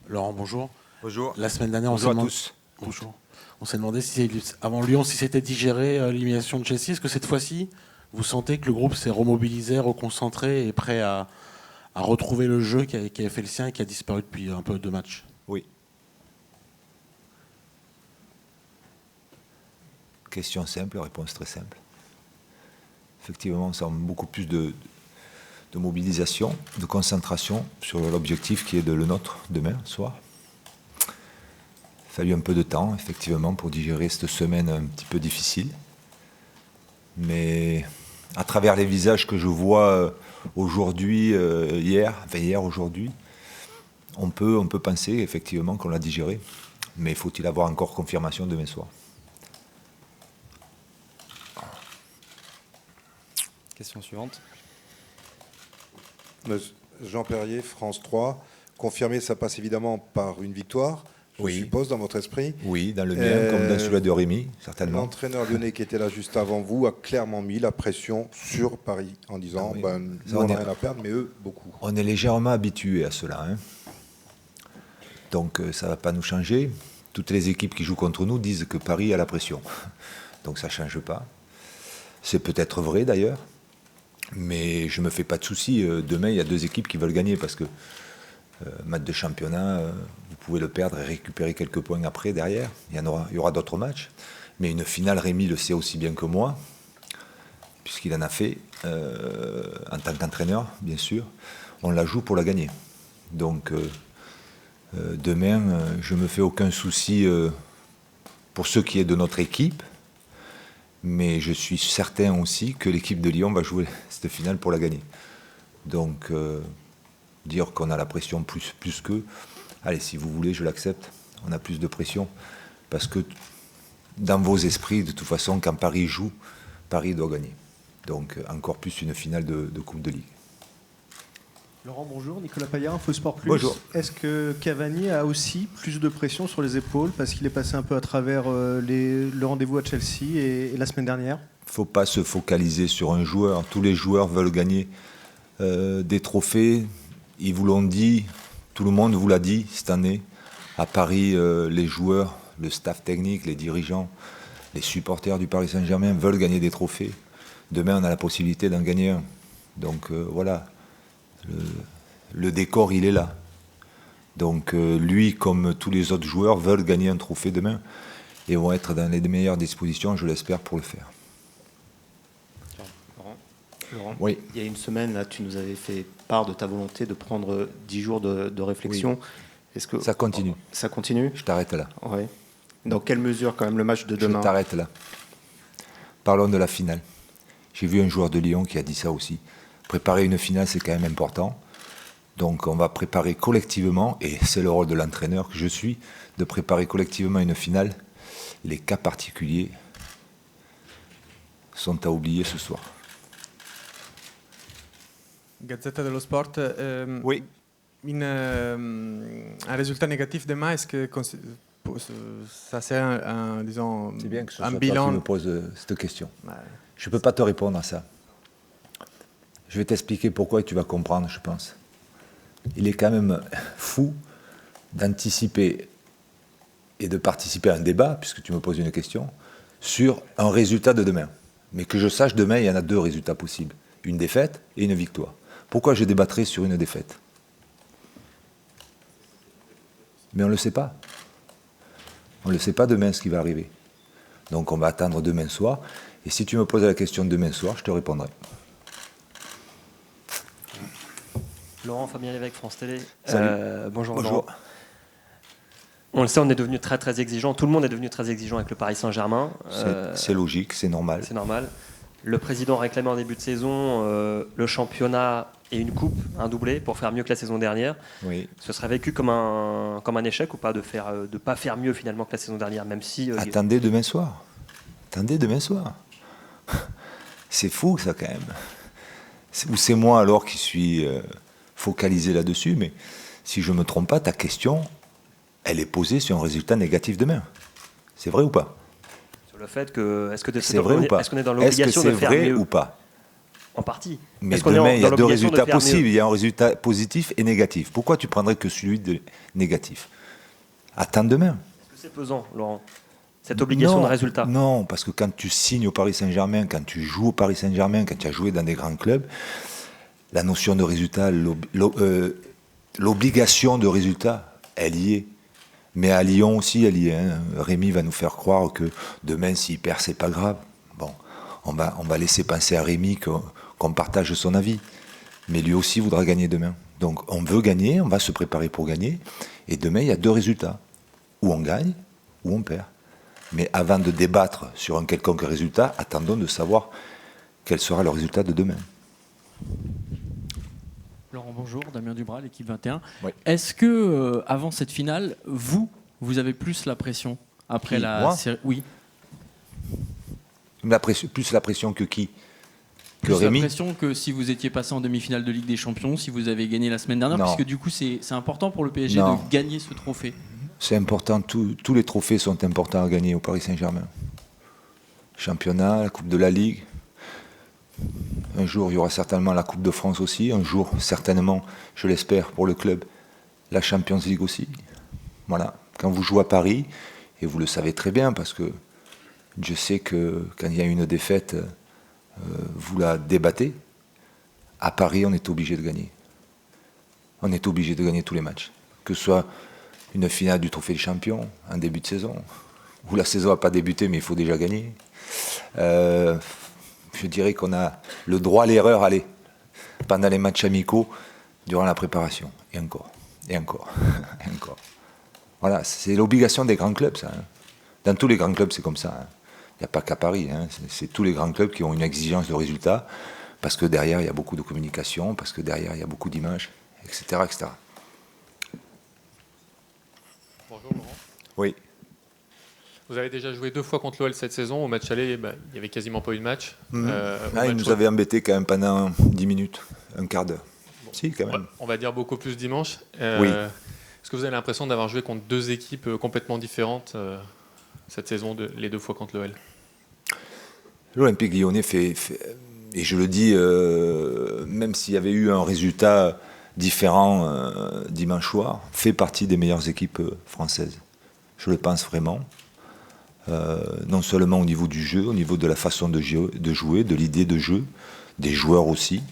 Laurent, bonjour. Bonjour. La semaine dernière, bonjour à tous. Bonjour. On s'est demandé si, avant Lyon, si c'était digéré l'élimination de Chelsea. Est-ce que cette fois-ci, vous sentez que le groupe s'est remobilisé, reconcentré et prêt à retrouver le jeu qui avait fait le sien et qui a disparu depuis un peu 2 matchs? Oui. Question simple, réponse très simple. Effectivement, on sent beaucoup plus de mobilisation, de concentration sur l'objectif qui est le nôtre demain soir. Il a fallu un peu de temps, effectivement, pour digérer cette semaine un petit peu difficile. Mais à travers les visages que je vois aujourd'hui, aujourd'hui, on peut penser effectivement qu'on l'a digéré. Mais faut-il avoir encore confirmation demain soir? Question suivante. Jean Perrier, France 3. Confirmer, ça passe évidemment par une victoire, je suppose, dans votre esprit. Oui, dans le mien, comme dans celui de Rémi, certainement. L'entraîneur lyonnais qui était là juste avant vous a clairement mis la pression sur Paris en disant nous, on n'a rien à perdre, mais eux, beaucoup. On est légèrement habitués à cela. Donc ça ne va pas nous changer. Toutes les équipes qui jouent contre nous disent que Paris a la pression. Donc ça ne change pas. C'est peut-être vrai d'ailleurs. Mais je ne me fais pas de soucis. Demain, il y a 2 équipes qui veulent gagner parce que match de championnat, vous pouvez le perdre et récupérer quelques points après, derrière. Il y aura d'autres matchs. Mais une finale, Rémi le sait aussi bien que moi, puisqu'il en a fait en tant qu'entraîneur, bien sûr. On la joue pour la gagner. Donc, demain, je ne me fais aucun souci pour ce qui est de notre équipe. Mais je suis certain aussi que l'équipe de Lyon va jouer cette finale pour la gagner. Donc, dire qu'on a la pression plus qu'eux, allez, si vous voulez, je l'accepte. On a plus de pression. Parce que dans vos esprits, de toute façon, quand Paris joue, Paris doit gagner. Donc, encore plus une finale de Coupe de Ligue. Laurent, bonjour. Nicolas Paillard, InfoSport Plus. Bonjour. Est-ce que Cavani a aussi plus de pression sur les épaules parce qu'il est passé un peu à travers le rendez-vous à Chelsea et la semaine dernière? Il ne faut pas se focaliser sur un joueur. Tous les joueurs veulent gagner des trophées. Ils vous l'ont dit, tout le monde vous l'a dit cette année. À Paris, les joueurs, le staff technique, les dirigeants, les supporters du Paris Saint-Germain veulent gagner des trophées. Demain, on a la possibilité d'en gagner un. Donc voilà. Le décor, il est là. Donc lui, comme tous les autres joueurs, veulent gagner un trophée demain et vont être dans les meilleures dispositions, je l'espère, pour le faire. Laurent, oui. Il y a une semaine, là, tu nous avais fait part de ta volonté de prendre 10 jours de réflexion. Oui. Est-ce que ça continue. Ça continue? Je t'arrête là. Oui. Dans quelle mesure, quand même, le match de demain? Je t'arrête là. Parlons de la finale. J'ai vu un joueur de Lyon qui a dit ça aussi. Préparer une finale, c'est quand même important. Donc on va préparer collectivement, et c'est le rôle de l'entraîneur que je suis, de préparer collectivement une finale. Les cas particuliers sont à oublier ce soir. Gazzetta dello Sport. Oui. Un résultat négatif demain, est-ce que ça c'est disons, c'est bien que ce soit un toi bilan qui me pose cette question. Ouais. Je ne peux pas te répondre à ça. Je vais t'expliquer pourquoi et tu vas comprendre, je pense. Il est quand même fou d'anticiper et de participer à un débat, puisque tu me poses une question, sur un résultat de demain. Mais que je sache, demain, il y en a 2 résultats possibles. Une défaite et une victoire. Pourquoi je débattrais sur une défaite? Mais on ne le sait pas. On ne le sait pas demain ce qui va arriver. Donc on va attendre demain soir. Et si tu me poses la question demain soir, je te répondrai. Laurent, Fabien Lévesque, France Télé. Bonjour. Laurent. On le sait, on est devenu très très exigeant. Tout le monde est devenu très exigeant avec le Paris Saint-Germain. C'est logique, c'est normal. C'est normal. Le président réclamait en début de saison le championnat et une coupe, un doublé, pour faire mieux que la saison dernière. Oui. Ce serait vécu comme un échec ou pas de pas faire mieux finalement que la saison dernière, même si... Attendez demain soir. C'est fou ça quand même. Ou c'est moi alors qui suis focalisé là-dessus, mais si je ne me trompe pas, ta question, elle est posée sur un résultat négatif demain. C'est vrai ou pas? Sur le fait que... C'est vrai ou pas? Est-ce qu'on est dans l'obligation de faire mieux? Est-ce que c'est vrai ou pas? En partie. Mais Parce qu'on est demain, il y a dans deux l'obligation de résultats faire mieux. possibles. Il y a un résultat positif et négatif. Pourquoi tu prendrais que celui de négatif? Attends demain. Est-ce que c'est pesant, Laurent, cette obligation Non, de résultat? Non, parce que quand tu signes au Paris Saint-Germain, quand tu joues au Paris Saint-Germain, quand tu as joué dans des grands clubs, la notion de résultat, l'obligation de résultat, elle y est. Mais à Lyon aussi, elle y est. Hein. Rémi va nous faire croire que demain, s'il perd, c'est pas grave. Bon, on va laisser penser à Rémi qu'on partage son avis. Mais lui aussi voudra gagner demain. Donc on veut gagner, on va se préparer pour gagner. Et demain, il y a deux résultats. Ou on gagne, ou on perd. Mais avant de débattre sur un quelconque résultat, attendons de savoir quel sera le résultat de demain. Laurent, bonjour, Damien Dubras, l'équipe 21. Oui. Est-ce que, avant cette finale, vous avez plus la pression après Qui, la moi série? Oui. Plus la pression que qui? Que Plus Rémi? la pression que si vous étiez passé en demi-finale de Ligue des Champions, si vous avez gagné la semaine dernière, Non. puisque du coup, c'est important pour le PSG Non. de gagner ce trophée. C'est important, tous les trophées sont importants à gagner au Paris Saint-Germain. Championnat, la Coupe de la Ligue. Un jour, il y aura certainement la Coupe de France aussi. Un jour, certainement, je l'espère pour le club, la Champions League aussi. Voilà. Quand vous jouez à Paris, et vous le savez très bien, parce que je sais que quand il y a une défaite, vous la débattez. À Paris, on est obligé de gagner. On est obligé de gagner tous les matchs. Que ce soit une finale du Trophée des Champions, un début de saison, où la saison n'a pas débuté, mais il faut déjà gagner. Je dirais qu'on a le droit à l'erreur, allez, pendant les matchs amicaux, durant la préparation. Et encore, et encore, et encore. Voilà, c'est l'obligation des grands clubs, ça. Hein. Dans tous les grands clubs, c'est comme ça. Hein. Il n'y a pas qu'à Paris. Hein. C'est tous les grands clubs qui ont une exigence de résultat, parce que derrière, il y a beaucoup de communication, parce que derrière, il y a beaucoup d'images, etc., etc. Bonjour Laurent. Oui. Vous avez déjà joué 2 fois contre l'OL cette saison. Au match aller, il n'y avait quasiment pas eu de match. Il nous avait embêtés quand même pendant 10 minutes, un quart d'heure. Bon. Si, quand même. On va dire beaucoup plus dimanche. Oui. Est-ce que vous avez l'impression d'avoir joué contre 2 équipes complètement différentes cette saison, les 2 fois contre l'OL? L'Olympique Lyonnais fait, et je le dis, même s'il y avait eu un résultat différent dimanche soir, fait partie des meilleures équipes françaises. Je le pense vraiment. Non seulement au niveau du jeu, au niveau de la façon de jouer, de l'idée de jeu, des joueurs aussi.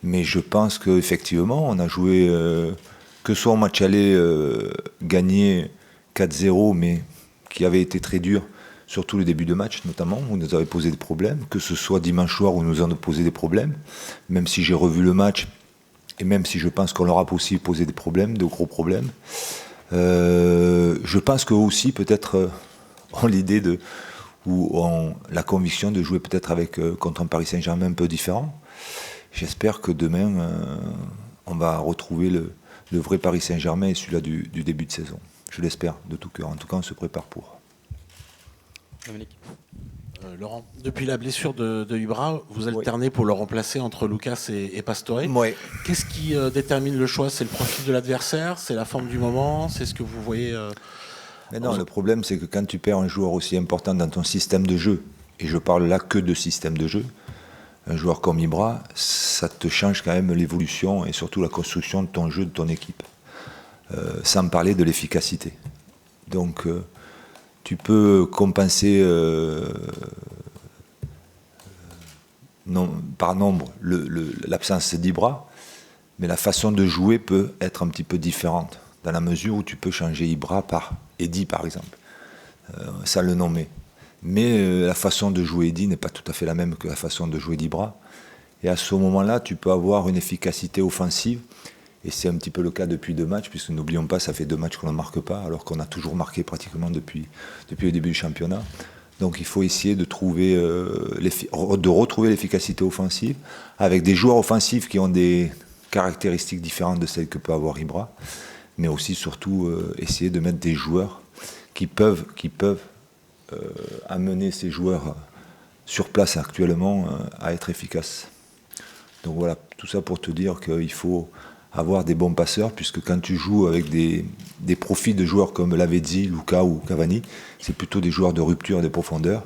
Mais je pense qu'effectivement, on a joué, que ce soit au match aller, gagné 4-0, mais qui avait été très dur, surtout le début de match notamment, où nous avait posé des problèmes, que ce soit dimanche soir où nous avons posé des problèmes, même si j'ai revu le match, et même si je pense qu'on leur a aussi posé des problèmes, de gros problèmes. Je pense qu'eux aussi, peut-être, ont l'idée ou ont la conviction de jouer peut-être contre un Paris Saint-Germain un peu différent. J'espère que demain, on va retrouver le vrai Paris Saint-Germain et celui-là du début de saison. Je l'espère de tout cœur. En tout cas, on se prépare pour. Dominique. Laurent, depuis la blessure de Ibra, vous alternez pour le remplacer entre Lucas et Pastore. Oui. Qu'est-ce qui détermine le choix? C'est le profil de l'adversaire? C'est la forme du moment? C'est ce que vous voyez Mais non, le problème, c'est que quand tu perds un joueur aussi important dans ton système de jeu, et je parle là que de système de jeu, un joueur comme Ibra, ça te change quand même l'évolution et surtout la construction de ton jeu, de ton équipe. Sans parler de l'efficacité. Donc, tu peux compenser par nombre l'absence d'Ibra, mais la façon de jouer peut être un petit peu différente, dans la mesure où tu peux changer Ibra par Eddy, par exemple, sans le nommer. Mais la façon de jouer Eddy n'est pas tout à fait la même que la façon de jouer d'Ibra. Et à ce moment-là, tu peux avoir une efficacité offensive, et c'est un petit peu le cas depuis 2 matchs, puisque n'oublions pas, ça fait 2 matchs qu'on ne marque pas, alors qu'on a toujours marqué pratiquement depuis le début du championnat. Donc il faut essayer de retrouver l'efficacité offensive, avec des joueurs offensifs qui ont des caractéristiques différentes de celles que peut avoir Ibra, mais aussi surtout essayer de mettre des joueurs qui peuvent amener ces joueurs sur place actuellement à être efficaces. Donc voilà, tout ça pour te dire qu'il faut avoir des bons passeurs, puisque quand tu joues avec des profils de joueurs comme Lavezzi, Luka ou Cavani, c'est plutôt des joueurs de rupture et de profondeur.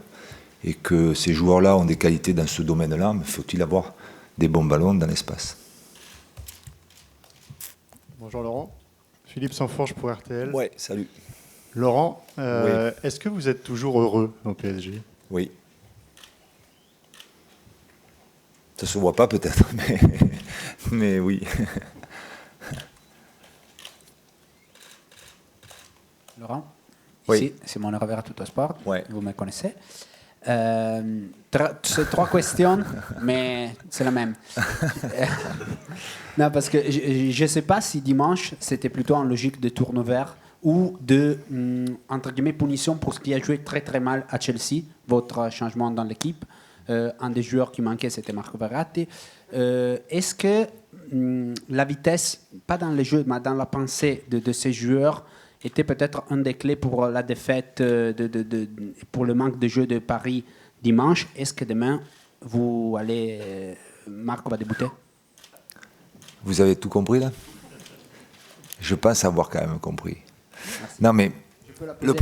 et que ces joueurs-là ont des qualités dans ce domaine-là, mais faut-il avoir des bons ballons dans l'espace. Bonjour Laurent, Philippe Sanforge pour RTL. Ouais, salut. Laurent, Oui. est-ce que vous êtes toujours heureux au PSG? Oui. Ça se voit pas peut-être, mais oui. Laurent, Oui. ici, Simone Ravera Tuttosport, Ouais. vous me connaissez. C'est 3 questions, mais c'est la même. Non, parce que je ne sais pas si dimanche, c'était plutôt en logique de turnover ou de, entre guillemets, punition pour ce qui a joué très très mal à Chelsea, votre changement dans l'équipe. Un des joueurs qui manquait, c'était Marco Verratti. Est-ce que la vitesse, pas dans le jeu, mais dans la pensée de ces joueurs, était peut-être un des clés pour la défaite, pour le manque de jeu de Paris dimanche? Est-ce que demain, vous allez, Marco va débuter? Vous avez tout compris là? Je pense avoir quand même compris. Merci. Non mais le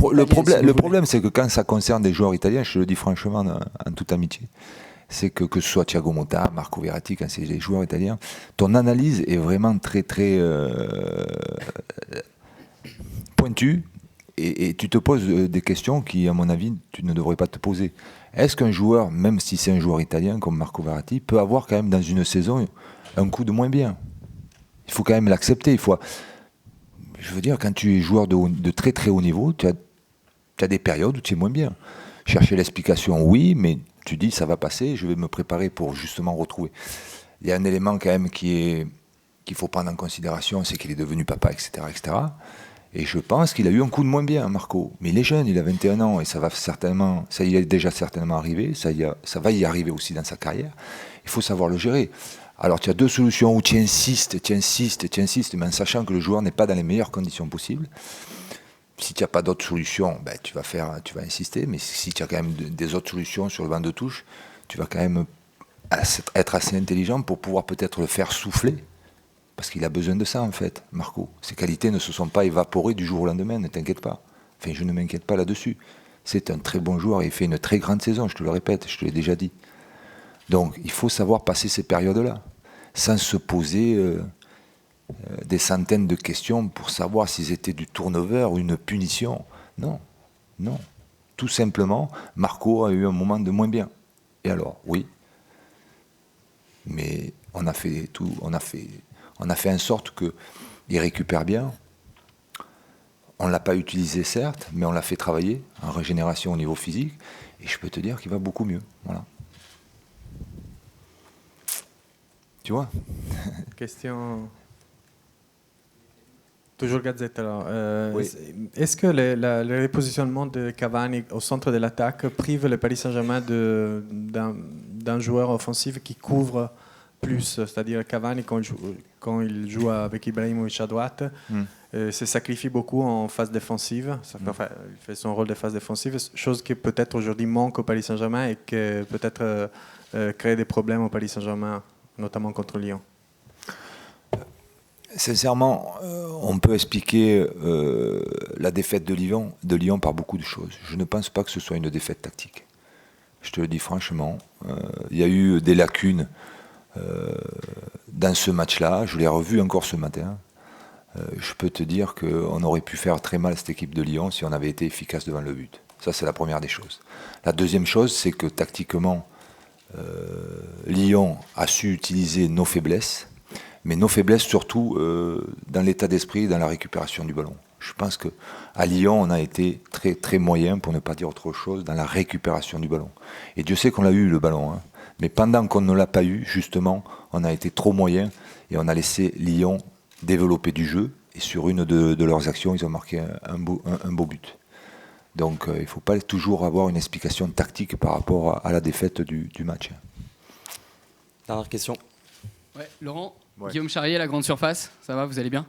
problème, c'est que quand ça concerne des joueurs italiens, je le dis franchement en toute amitié, c'est que ce soit Thiago Motta, Marco Verratti, quand c'est des joueurs italiens, ton analyse est vraiment très très pointue et tu te poses des questions qui, à mon avis, tu ne devrais pas te poser. Est-ce qu'un joueur, même si c'est un joueur italien comme Marco Verratti, peut avoir quand même dans une saison un coup de moins bien? Il faut quand même l'accepter. Je veux dire, quand tu es joueur de très très haut niveau, tu as des périodes où tu es moins bien. Chercher l'explication, oui, mais tu dis ça va passer, je vais me préparer pour justement retrouver. Il y a un élément quand même qu'il faut prendre en considération, c'est qu'il est devenu papa, etc., etc. Et je pense qu'il a eu un coup de moins bien, Marco. Mais il est jeune, il a 21 ans, et ça y est déjà certainement arrivé, ça va y arriver aussi dans sa carrière. Il faut savoir le gérer. Alors tu as 2 solutions où tu insistes, mais en sachant que le joueur n'est pas dans les meilleures conditions possibles. Si tu n'as pas d'autres solutions, ben, tu vas insister, mais si tu as quand même des autres solutions sur le banc de touche, tu vas quand même être assez intelligent pour pouvoir peut-être le faire souffler, parce qu'il a besoin de ça en fait, Marco. Ses qualités ne se sont pas évaporées du jour au lendemain, ne t'inquiète pas. Enfin, je ne m'inquiète pas là-dessus. C'est un très bon joueur et il fait une très grande saison, je te le répète, je te l'ai déjà dit. Donc, il faut savoir passer ces périodes-là, sans se poser des centaines de questions pour savoir si c'était du turnover ou une punition. Non, non. Tout simplement, Marco a eu un moment de moins bien. Et alors, oui. Mais on a fait en sorte qu'il récupère bien. On ne l'a pas utilisé, certes, mais on l'a fait travailler en régénération au niveau physique. Et je peux te dire qu'il va beaucoup mieux. Voilà. Tu vois? Question. Toujours Gazette alors. Oui. Est-ce que le repositionnement de Cavani au centre de l'attaque prive le Paris Saint-Germain d'un joueur offensif qui couvre plus? C'est-à-dire Cavani, quand il joue avec Ibrahimovic à droite, se sacrifie beaucoup en phase défensive. Enfin, il fait son rôle de phase défensive, chose qui peut-être aujourd'hui manque au Paris Saint-Germain et qui peut-être crée des problèmes au Paris Saint-Germain, notamment contre Lyon. Sincèrement, on peut expliquer la défaite de Lyon par beaucoup de choses. Je ne pense pas que ce soit une défaite tactique. Je te le dis franchement. Il y a eu des lacunes dans ce match-là. Je l'ai revu encore ce matin. Je peux te dire qu'on aurait pu faire très mal cette équipe de Lyon si on avait été efficace devant le but. Ça, c'est la première des choses. La deuxième chose, c'est que tactiquement, Lyon a su utiliser nos faiblesses, mais nos faiblesses surtout dans l'état d'esprit, dans la récupération du ballon. Je pense qu'à Lyon, on a été très, très moyen, pour ne pas dire autre chose, dans la récupération du ballon. Et Dieu sait qu'on l'a eu, le ballon. Hein. Mais pendant qu'on ne l'a pas eu, justement, on a été trop moyen et on a laissé Lyon développer du jeu. Et sur une de leurs actions, ils ont marqué un beau but. Donc il ne faut pas toujours avoir une explication tactique par rapport à la défaite du match. Dernière question. Ouais, Laurent, ouais. Guillaume Charrier, La Grande Surface, ça va, vous allez bien?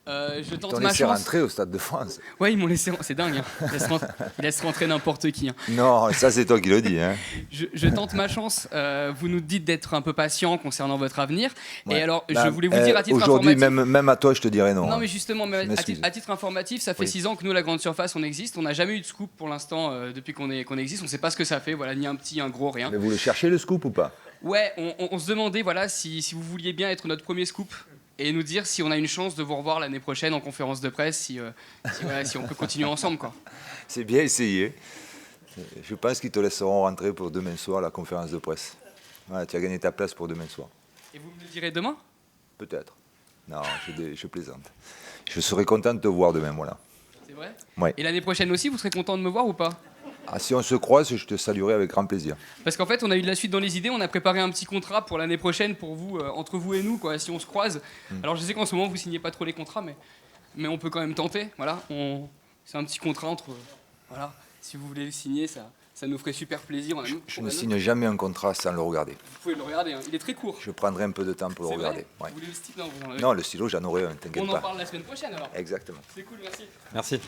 Je tente T'ont ma laissé chance. rentrer au Stade de France. Ouais, ils m'ont laissé. C'est dingue. Hein. Ils laissent rentrer n'importe qui. Hein. Non, ça c'est toi qui le dis. Hein. Je tente ma chance. Vous nous dites d'être un peu patient concernant votre avenir. Ouais. Et alors, Bah, je voulais vous dire à titre aujourd'hui, informatif. même à toi, je te dirais non. Non, hein. mais justement, à titre informatif, ça fait 6 ans que nous, la Grande Surface, on existe. On n'a jamais eu de scoop pour l'instant depuis qu'on existe. On ne sait pas ce que ça fait. Voilà, ni un petit, un gros, rien. Mais vous le cherchez le scoop ou pas? Ouais, on se demandait voilà, si vous vouliez bien être notre premier scoop et nous dire si on a une chance de vous revoir l'année prochaine en conférence de presse, si on peut continuer ensemble. Quoi. C'est bien essayé. Je pense qu'ils te laisseront rentrer pour demain soir la conférence de presse. Ouais, tu as gagné ta place pour demain soir. Et vous me le direz demain? Peut-être. Non, je plaisante. Je serai content de te voir demain, voilà. C'est vrai? Ouais. Et l'année prochaine aussi, vous serez content de me voir ou pas? Ah, si on se croise, je te saluerai avec grand plaisir. Parce qu'en fait, on a eu de la suite dans les idées. On a préparé un petit contrat pour l'année prochaine pour vous, entre vous et nous, quoi, si on se croise. Alors, je sais qu'en ce moment, vous signez pas trop les contrats, mais on peut quand même tenter. Voilà, c'est un petit contrat entre. Voilà, si vous voulez le signer, ça nous ferait super plaisir. Je ne signe jamais un contrat sans le regarder. Vous pouvez le regarder, hein. Il est très court. Je prendrai un peu de temps pour le regarder. Ouais. Vous voulez le stylo? Non, Non, le stylo, j'en aurai un, t'inquiète pas. On en parle la semaine prochaine alors. Exactement. C'est cool, merci. Merci.